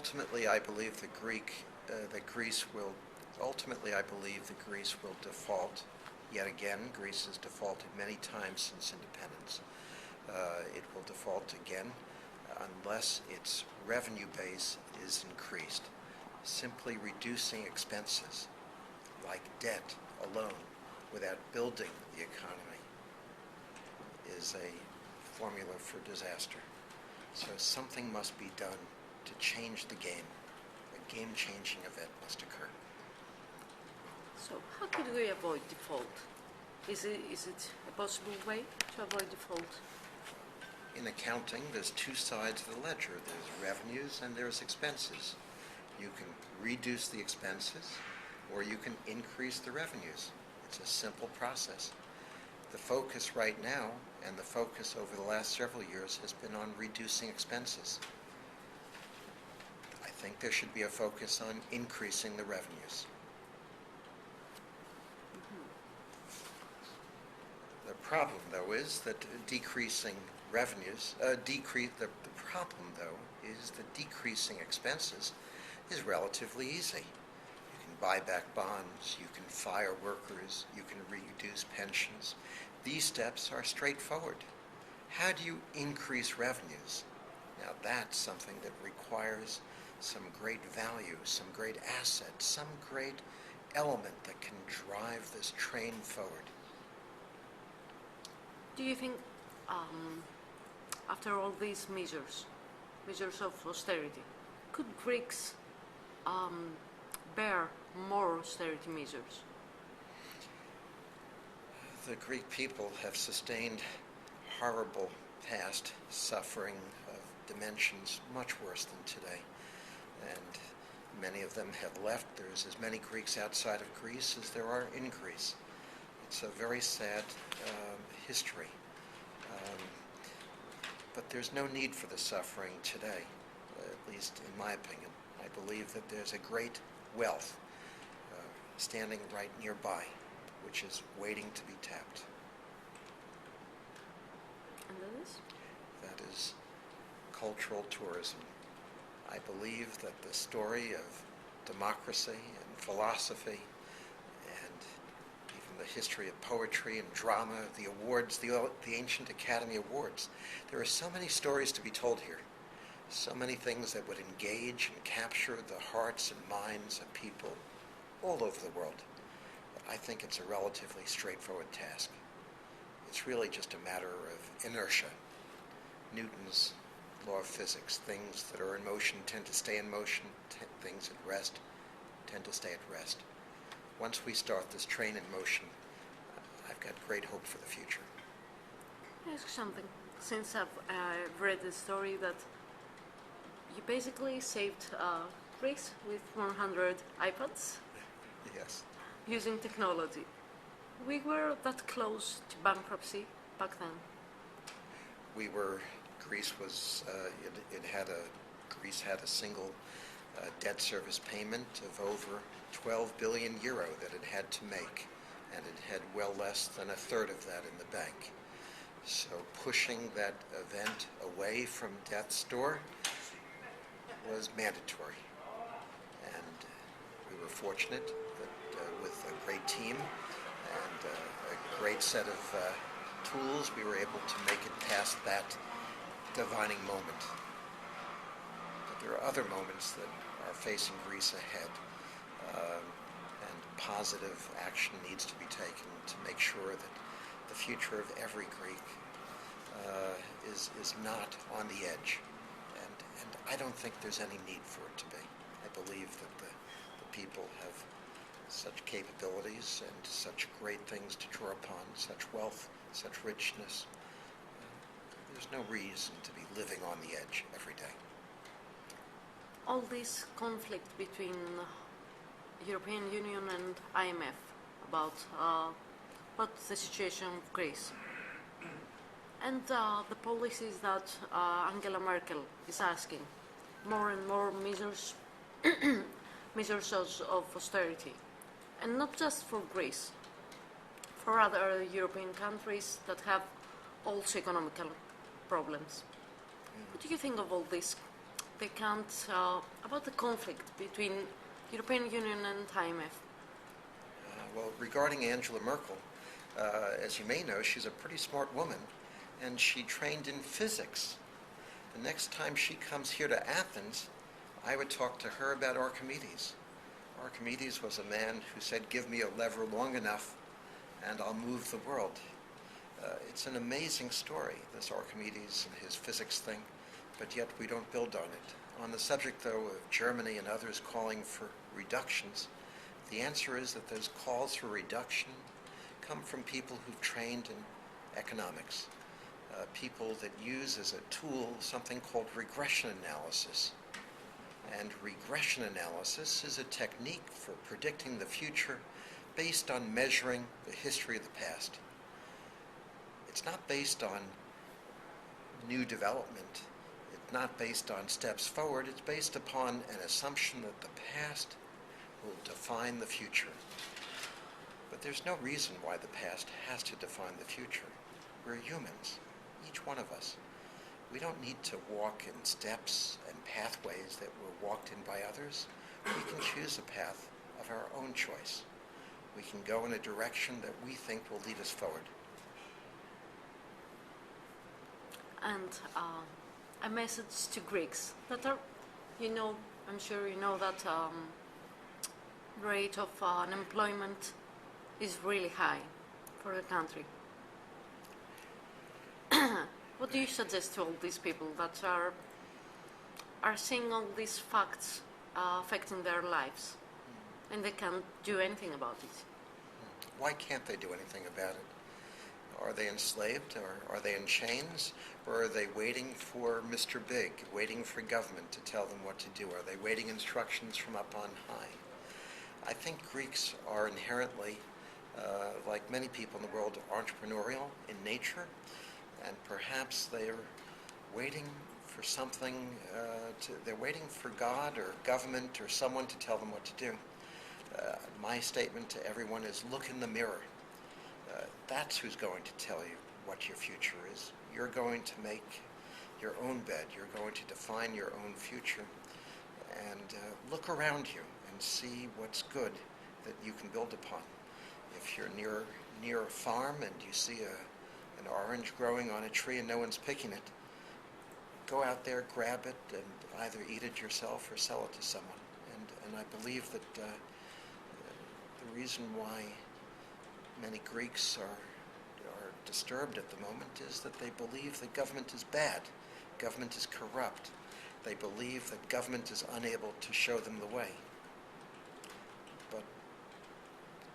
ultimately, I believe that Greece will. Ultimately, I believe that Greece will default. Yet again, Greece has defaulted many times since independence. It will default again unless its revenue base is increased. Simply reducing expenses, like debt alone, without building the economy, is a formula for disaster. So something must be done to change the game. A game-changing event must occur. So how could we avoid default? Is it a possible way to avoid default? In accounting, there's two sides of the ledger. There's revenues and there's expenses. You can reduce the expenses or you can increase the revenues. It's a simple process. The focus right now and the focus over the last several years has been on reducing expenses. I think there should be a focus on increasing the revenues. The problem, though, is that decreasing revenues, the problem, though, is that decreasing expenses is relatively easy. You can buy back bonds, you can fire workers, you can reduce pensions. These steps are straightforward. How do you increase revenues? Now that's something that requires some great value, some great asset, some great element that can drive this train forward. Do you think, after all these measures of austerity, could Greeks bear more austerity measures? The Greek people have sustained horrible past suffering of dimensions much worse than today. And many of them have left. There's as many Greeks outside of Greece as there are in Greece. It's a very sad history. But there's no need for the suffering today, at least in my opinion. I believe that there's a great wealth standing right nearby, which is waiting to be tapped. And that is? That is cultural tourism. I believe that the story of democracy and philosophy and even the history of poetry and drama, the awards, the ancient Academy Awards, there are so many stories to be told here, so many things that would engage and capture the hearts and minds of people all over the world. I think it's a relatively straightforward task. It's really just a matter of inertia. Newton's law of physics, things that are in motion tend to stay in motion, things at rest tend to stay at rest. Once we start this train in motion, I've got great hope for the future. Can I ask something? Since I've read the story that you basically saved Greece with 100 iPads? Yes. Using technology. We were that close to bankruptcy back then. We were. Greece was. Greece had a single debt service payment of over 12 billion euro that it had to make, and it had well less than a third of that in the bank. So pushing that event away from death's door was mandatory, and we were fortunate that with a great team and a great set of tools, we were able to make it past that divining moment. But there are other moments that are facing Greece ahead, and positive action needs to be taken to make sure that the future of every Greek is not on the edge. And I don't think there's any need for it to be. I believe that the people have such capabilities and such great things to draw upon, such wealth, such richness. There's no reason to be living on the edge every day. All this conflict between European Union and IMF about the situation of Greece and the policies that Angela Merkel is asking, more and more measures of austerity, and not just for Greece, for other European countries that have also economical problems. What do you think of all this they can't, about the conflict between European Union and IMF. Well, regarding Angela Merkel, as you may know, she's a pretty smart woman, and she trained in physics. The next time she comes here to Athens, I would talk to her about Archimedes. Archimedes was a man who said, give me a lever long enough and I'll move the world. It's an amazing story, this Archimedes and his physics thing, but yet we don't build on it. On the subject, though, of Germany and others calling for reductions, the answer is that those calls for reduction come from people who've trained in economics, people that use as a tool something called regression analysis. And regression analysis is a technique for predicting the future based on measuring the history of the past. It's not based on new development. It's not based on steps forward. It's based upon an assumption that the past will define the future. But there's no reason why the past has to define the future. We're humans, each one of us. We don't need to walk in steps and pathways that were walked in by others. We can choose a path of our own choice. We can go in a direction that we think will lead us forward. And a message to Greeks that are, I'm sure you know that rate of unemployment is really high for the country. What do you suggest to all these people that are seeing all these facts affecting their lives and they can't do anything about it? Why can't they do anything about it? Are they enslaved, or are they in chains, or are they waiting for Mr. Big, waiting for government to tell them what to do? Are they waiting instructions from up on high? I think Greeks are inherently, like many people in the world, entrepreneurial in nature, and perhaps they're waiting for something, they're waiting for God or government or someone to tell them what to do. My statement to everyone is look in the mirror. That's who's going to tell you what your future is. You're going to make your own bed. You're going to define your own future. And look around you and see what's good that you can build upon. If you're near a farm and you see an orange growing on a tree and no one's picking it, go out there, grab it, and either eat it yourself or sell it to someone. And I believe that the reason why many Greeks are disturbed at the moment is that they believe that government is bad, government is corrupt. They believe that government is unable to show them the way. But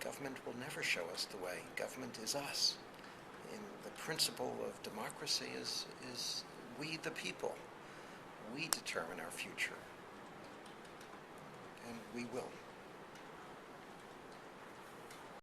government will never show us the way. Government is us. And the principle of democracy is we the people. We determine our future. And we will.